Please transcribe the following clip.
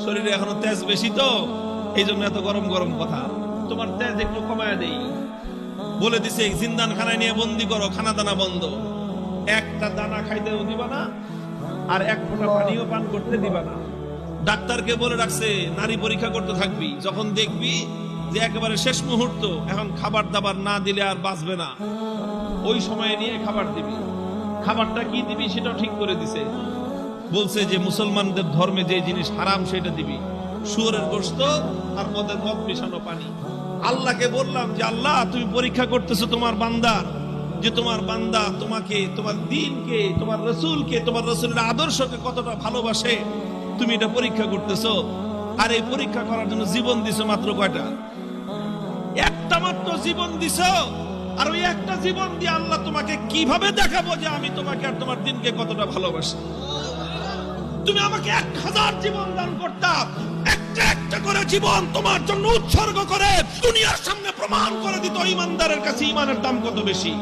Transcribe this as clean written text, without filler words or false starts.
শরীরে এখনো তেজ বেশি তো, এই জন্য এত গরম গরম কথা। তোমার তেজ একটু কমায় দেই। বলে দিছে জিন্দান খানায় নিয়ে বন্দি করো, খানা দানা বন্ধ, একটা দানা খাইতেও দিবা না, আর এক ফোঁটা পানিও পান করতে দিবা না। ডাক্তারকে বলে রাখছে নারী পরীক্ষা করতে থাকবি, যখন দেখবি যে একেবারে শেষ মুহূর্ত, এখন খাবার দাবার না দিলে আর বাঁচবে না, ওই সময়ে নিয়ে খাবার দিবি। খাবারটা কি দিবি সেটাও ঠিক করে দিছে। বলছে যে মুসলমানদের ধর্মে যে জিনিস হারাম সেটা দিবি, শুয়োরের গোশত আর মদ মিশানো পানি। আল্লাহকে বললাম যে আল্লাহ, তুমি পরীক্ষা করতেছো তোমার বান্দার, যে তোমার বান্দা তোমাকে, তোমার দ্বীনকে, তোমার রসুলকে, তোমার রসুলের আদর্শকে কতটা ভালোবাসে, তুমি এটা পরীক্ষা করতেছো। আর এই পরীক্ষা করার জন্য জীবন দিছো মাত্র কয়টা? একটা মাত্র জীবন দিছো। আর ওই একটা জীবন দিয়ে আল্লাহ তোমাকে কিভাবে দেখাবো যে আমি তোমাকে আর তোমার দ্বীনকে কতটা ভালোবাসি? তুমি আমাকে 1000 জীবন দান করতাম, একটা একটা করে জীবন তোমার জন্য উৎসর্গ করে দুনিয়ার সামনে প্রমাণ করে দিত ইমানদারের কাছে ইমানের দাম কত বেশি।